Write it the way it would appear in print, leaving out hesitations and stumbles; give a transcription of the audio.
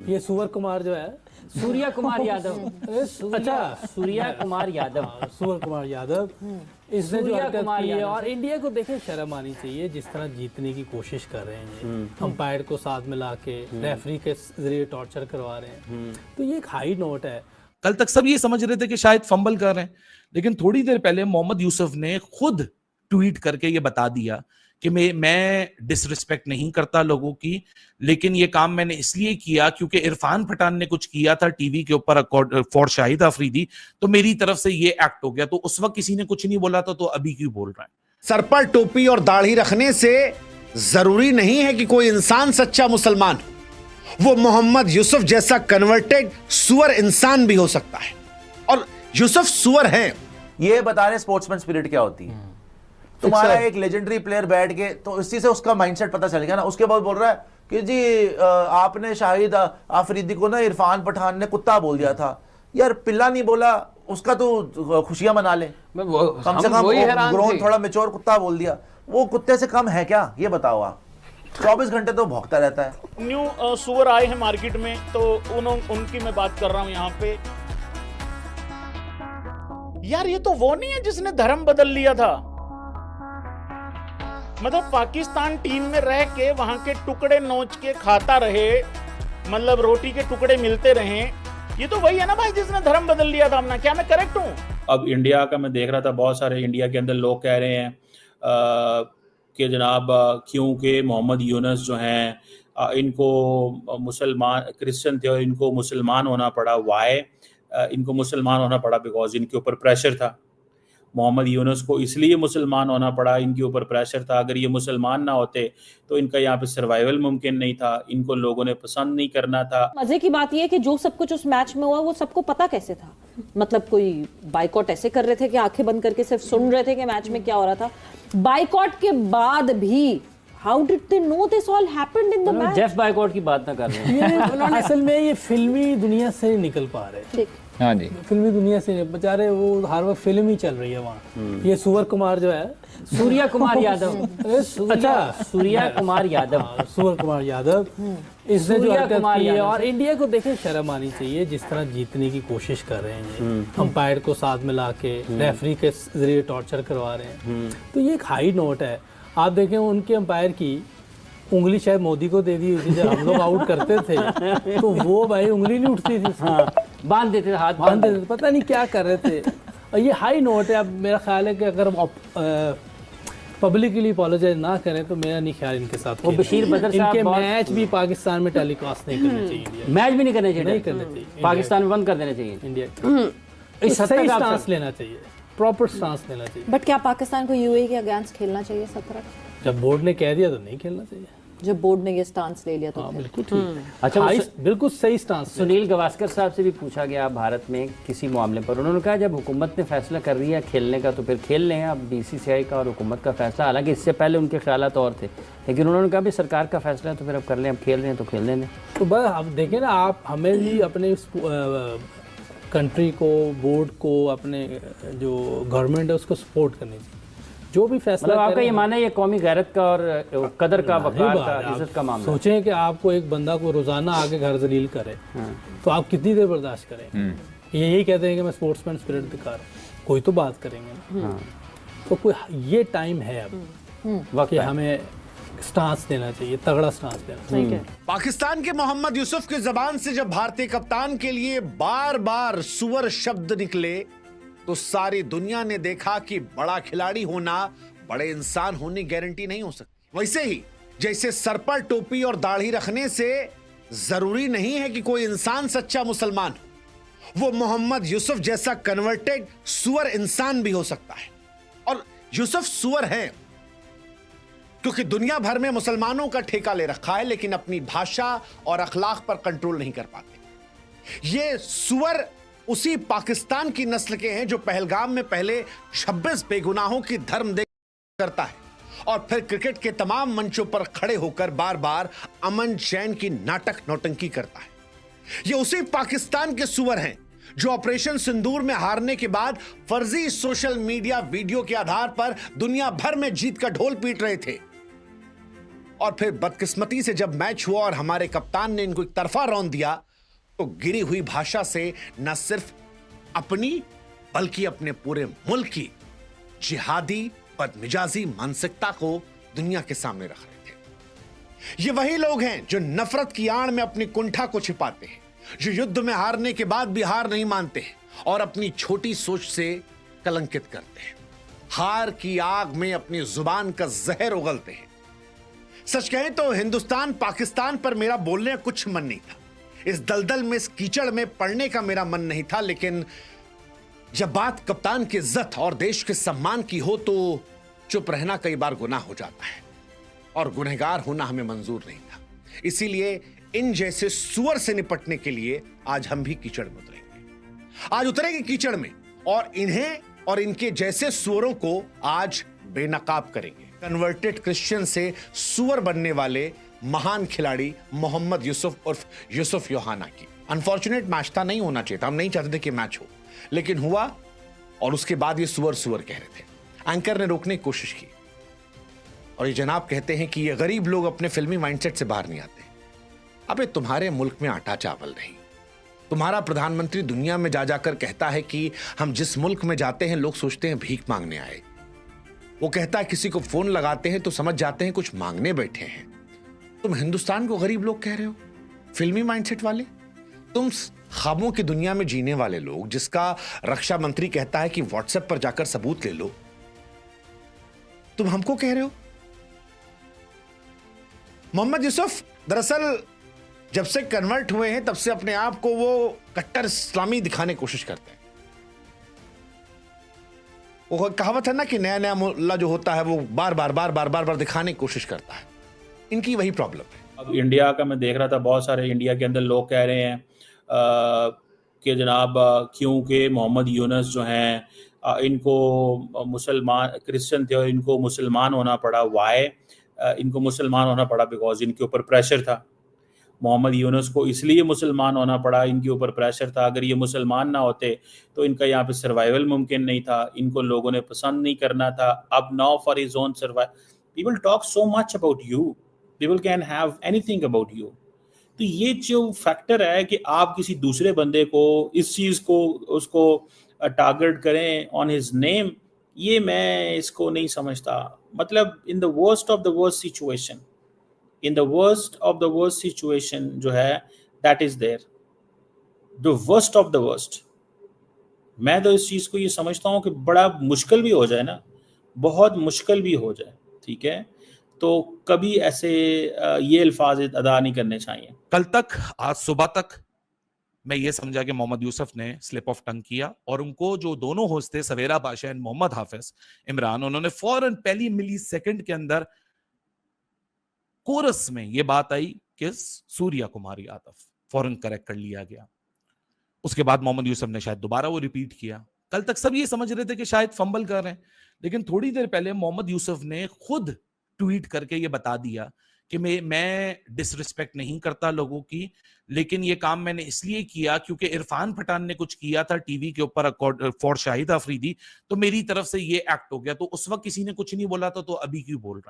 ये सुवर कुमार जो है, सूर्या कुमार यादव। अच्छा सूर्या कुमार यादव, सुवर कुमार यादव, इसने जो सूर्या हरकत कुमार की है, यादव। और इंडिया को देखे शर्म आनी चाहिए जिस तरह जीतने की कोशिश कर रहे हैं ये, अंपायर को साथ मिला के रेफरी के जरिए टॉर्चर करवा रहे हैं, तो ये एक हाई नोट है। कल तक सब ये समझ रहे थे कि शायद फंबल कर रहे हैं, लेकिन थोड़ी देर पहले मोहम्मद यूसुफ ने खुद ट्वीट करके ये बता दिया कि मैं डिसरिस्पेक्ट नहीं करता लोगों की, लेकिन ये काम मैंने इसलिए किया क्योंकि इरफान पठान ने कुछ किया था टीवी के ऊपर फॉर शाहिद अफरीदी, तो मेरी तरफ से ये एक्ट हो गया। तो उस वक्त किसी ने कुछ नहीं बोला था, तो अभी क्यों बोल रहा है? सर पर टोपी और दाढ़ी रखने से जरूरी नहीं है कि कोई इंसान सच्चा मुसलमान हो। वो मोहम्मद यूसुफ जैसा कन्वर्टेड सुअर इंसान भी हो सकता है, और यूसुफ सुअर है। ये बता रहे स्पोर्ट्समैन स्पिरिट क्या होती है। तुम्हारा एक लेजेंडरी प्लेयर बैठ के, तो इसी से उसका माइंडसेट पता चल गया ना। उसके बाद बोल रहा है कि जी आपने शाहिद आफरीदी को ना इरफान पठान ने कुत्ता बोल दिया था। यार पिल्ला नहीं बोला, उसका तो खुशियां मना ले, कम से कम ग्रोन थोड़ा मेच्योर कुत्ता बोल दिया, वो कुत्ते से कम है क्या? ये बताओ आप। 24 घंटे तो भौंकता रहता है। न्यू सुअर आए हैं मार्केट में, तो उनकी मैं बात कर रहा हूं यहाँ पे। यार ये तो वो नहीं है जिसने धर्म बदल लिया था। मतलब पाकिस्तान टीम में रह के वहां के टुकड़े नोच के खाता रहे, मतलब रोटी के टुकड़े मिलते रहे। ये तो वही है ना भाई जिसने धर्म बदल लिया था अपना। क्या मैं करेक्ट हूँ? अब इंडिया का मैं देख रहा था, बहुत सारे इंडिया के अंदर लोग कह रहे हैं कि जनाब क्योंकि मोहम्मद यूनुस जो हैं इनको मुसलमान क्रिश्चियन थे और इनको मुसलमान होना पड़ा। वाई इनको मुसलमान होना पड़ा? बिकॉज इनके ऊपर प्रेशर था। मोहम्मद यूनुस को इसलिए मुसलमान होना पड़ा, इनके ऊपर प्रेशर था। अगर ये मुसलमान ना होते तो इनका यहाँ पे सर्वाइवल मुमकिन नहीं था, इनको लोगों ने पसंद नहीं करना था। मजे की बात यह है कि जो सब कुछ उस मैच में हुआ वो सबको पता कैसे था? मतलब कोई बाइकॉट ऐसे कर रहे थे कि आंखें बंद करके सिर्फ सुन रहे थे कि मैच में क्या हो रहा था? बाइकॉट के बाद भी how did they know this all happened in the match? Jeff boycott की बात ना कर रहे हैं। असल में ये फिल्मी दुनिया से निकल पा रहे हैं। हाँ जी, फिल्मी दुनिया से बेचारे, वो हर वक्त फिल्म ही चल रही है वहाँ। ये सुवर कुमार जो है, सूर्या कुमार यादव। अच्छा सूर्या कुमार यादव, सुवर कुमार यादव, इसने जो सूर्या हरकत कुमार की है, यादव। और इंडिया को देखे शर्म आनी चाहिए जिस तरह जीतने की कोशिश कर रहे हैं ये, अंपायर को साथ मिला के रेफरी के जरिए टॉर्चर करवा रहे हैं, तो ये एक हाई नोट है। आप देखें उनके अंपायर की उंगली शायद मोदी को दे दी हुई थी जब हम लोग आउट करते थे, तो वो भाई उंगली नहीं उठती थी, बांध देते थे, हाथ बांध देते थे, पता नहीं क्या कर रहे थे। और ये हाई नोट है। अब मेरा ख्याल है कि अगर हम पब्लिकली अपोलोजाइज ना करें तो मेरा नहीं ख्याल इनके साथ वो बशीर बदर साहब इनके मैच भी पाकिस्तान में टेलीकास्ट नहीं करने चाहिए। मैच भी नहीं करने चाहिए, नहीं करने चाहिए, पाकिस्तान में बंद कर देने चाहिए। इंडिया इस हद सही तक आप स्टांस लेना चाहिए, प्रॉपर स्टांस लेना चाहिए। बट क्या पाकिस्तान को यूएई के अगेंस्ट खेलना चाहिए 17? जब बोर्ड ने कह दिया तो नहीं खेलना चाहिए। जब बोर्ड ने ये स्टांस ले लिया तो फिर? बिल्कुल ठीक। अच्छा, बिल्कुल सही स्टांस। सुनील गावस्कर साहब से भी पूछा गया भारत में किसी मामले पर, उन्होंने कहा जब हुकूमत ने फैसला कर दिया खेलने का तो फिर खेल लें। अब बीसीसीआई का और हुकूमत का फैसला, हालांकि इससे पहले उनके ख्यालात और थे, लेकिन उन्होंने कहा भी सरकार का फैसला है तो फिर अब कर लें, अब खेल रहे हैं तो खेल लें। तो बस अब देखें ना, आप हमें भी अपने कंट्री को, बोर्ड को, अपने जो गवर्नमेंट है उसको सपोर्ट करनी चाहिए। जो भी फैसला मतलब आपका ये मानना है ये कौमी गैरत का और कदर का, वकार का, इज्जत का मामला। सोचें कि आपको एक बंदा को रोजाना आके घर जलील करे, तो आप कितनी देर बर्दाश्त करें? यही कहते हैं कि मैं स्पोर्ट्समैन स्पिरिट दिखा रहा हूं, कोई तो बात करेंगे ना। तो कोई ये टाइम है अब कि हमें स्टांस देना चाहिए, तगड़ा स्टांस देना चाहिए। पाकिस्तान के मोहम्मद यूसुफ की जबान से जब भारतीय कप्तान के लिए बार बार सुअर शब्द निकले तो सारी दुनिया ने देखा कि बड़ा खिलाड़ी होना बड़े इंसान होने की गारंटी नहीं हो सकती। वैसे ही जैसे सर पर टोपी और दाढ़ी रखने से जरूरी नहीं है कि कोई इंसान सच्चा मुसलमान हो। वो मोहम्मद यूसुफ जैसा कन्वर्टेड सुअर इंसान भी हो सकता है, और यूसुफ सुअर है क्योंकि दुनिया भर में मुसलमानों का ठेका ले रखा है, लेकिन अपनी भाषा और अखलाक पर कंट्रोल नहीं कर पाते। ये सुअर उसी पाकिस्तान की नस्ल के हैं जो पहलगाम में पहले 26 बेगुनाहों की धर्म देख करता है और फिर क्रिकेट के तमाम मंचों पर खड़े होकर बार बार अमन चैन की नाटक नौटंकी करता है। ये उसी पाकिस्तान के सुअर हैं जो ऑपरेशन सिंदूर में हारने के बाद फर्जी सोशल मीडिया वीडियो के आधार पर दुनिया भर में जीत का ढोल पीट रहे थे। और फिर बदकिस्मती से जब मैच हुआ और हमारे कप्तान ने इनको एक तरफा रौंद दिया, तो गिरी हुई भाषा से न सिर्फ अपनी बल्कि अपने पूरे मुल्क की जिहादी बदमिजाजी मानसिकता को दुनिया के सामने रख रहे थे। ये वही लोग हैं जो नफरत की आड़ में अपनी कुंठा को छिपाते हैं, जो युद्ध में हारने के बाद भी हार नहीं मानते हैं और अपनी छोटी सोच से कलंकित करते हैं, हार की आग में अपनी जुबान का जहर उगलते हैं। सच कहें तो हिंदुस्तान पाकिस्तान पर मेरा बोलने का कुछ मन नहीं था, इस दलदल में, इस कीचड़ में पड़ने का मेरा मन नहीं था, लेकिन जब बात कप्तान की इज्जत और देश के सम्मान की हो तो चुप रहना कई बार गुनाह हो जाता है और गुनहगार होना हमें मंजूर नहीं था। इसीलिए इन जैसे सुअर से निपटने के लिए आज हम भी कीचड़ में उतरेंगे। आज उतरेंगे कीचड़ में और इन्हें और इनके जैसे सुअरों को आज बेनकाब करेंगे। कन्वर्टेड क्रिश्चियन से सुअर बनने वाले महान खिलाड़ी मोहम्मद यूसुफ उर्फ यूसुफ योहाना की। अनफॉर्चुनेट मैच था, नहीं होना चाहिए था, हम नहीं चाहते थे कि मैच हो, लेकिन हुआ और उसके बाद ये सुअर सुअर कह रहे थे। एंकर ने रोकने की कोशिश की और ये जनाब कहते हैं कि ये गरीब लोग अपने फिल्मी माइंडसेट से बाहर नहीं आते। अबे तुम्हारे मुल्क में आटा चावल नहीं, तुम्हारा प्रधानमंत्री दुनिया में जा जाकर कहता है कि हम जिस मुल्क में जाते हैं लोग सोचते हैं भीख मांगने आए। वो कहता है किसी को फोन लगाते हैं तो समझ जाते हैं कुछ मांगने बैठे हैं। तुम हिंदुस्तान को गरीब लोग कह रहे हो, फिल्मी माइंडसेट वाले। तुम ख्वाबों की दुनिया में जीने वाले लोग, जिसका रक्षा मंत्री कहता है कि व्हाट्सएप पर जाकर सबूत ले लो, तुम हमको कह रहे हो। मोहम्मद यूसुफ दरअसल जब से कन्वर्ट हुए हैं तब से अपने आप को वो कट्टर इस्लामी दिखाने की कोशिश करते हैं। वो कहावत है ना कि नया नया मुल्ला जो होता है वो बार बार दिखाने की कोशिश करता है। इनकी वही प्रॉब्लम है। अब इंडिया का मैं देख रहा था, बहुत सारे इंडिया के अंदर लोग कह रहे हैं कि जनाब क्योंकि मोहम्मद यूनुस जो हैं इनको मुसलमान क्रिश्चियन थे और इनको मुसलमान होना पड़ा। वाई इनको मुसलमान होना पड़ा? बिकॉज इनके ऊपर प्रेशर था। मोहम्मद यूनुस को इसलिए मुसलमान होना पड़ा, इनके ऊपर प्रेशर था। अगर ये मुसलमान ना होते तो इनका यहाँ पे सर्वाइवल मुमकिन नहीं था, इनको लोगों ने पसंद नहीं करना था। अब now for his own survival people talk so much about you, people can have anything about you. तो ये जो फैक्टर है कि आप किसी दूसरे बंदे को इस चीज़ को उसको टारगेट करें ऑन हिज नेम, ये मैं इसको नहीं समझता। मतलब in the worst of the worst situation, in the worst of the worst situation जो है that is there, the worst of the worst. मैं तो इस चीज़ को ये समझता हूँ कि बड़ा मुश्किल भी हो जाए ना, बहुत मुश्किल भी हो जाए, ठीक है, तो कभी ऐसे ये अल्फाज अदा नहीं करने चाहिए। कल तक, आज सुबह तक मैं ये समझा कि मोहम्मद यूसुफ ने स्लिप ऑफ टंग किया और उनको जो दोनों होस्ट थे सवेरा बादशाह एंड मोहम्मद हाफिज इमरान, उन्होंने फौरन पहली मिली सेकंड के अंदर कोरस में ये बात आई कि सूर्या कुमारी आतफ, फौरन करेक्ट कर लिया गया। उसके बाद मोहम्मद यूसुफ ने शायद दोबारा वो रिपीट किया। कल तक सब ये समझ रहे थे कि शायद फंबल कर रहे हैं, लेकिन थोड़ी देर पहले मोहम्मद यूसुफ ने खुद ट्वीट करके ये बता दिया कि मैं डिसरिस्पेक्ट नहीं करता लोगों की, लेकिन ये काम मैंने इसलिए किया क्योंकि इरफान पठान ने कुछ किया था टीवी के ऊपर फॉर शाहिद अफरीदी, तो मेरी तरफ से ये एक्ट हो गया। तो उस वक्त किसी ने कुछ नहीं बोला था, तो अभी क्यों बोल रहा है?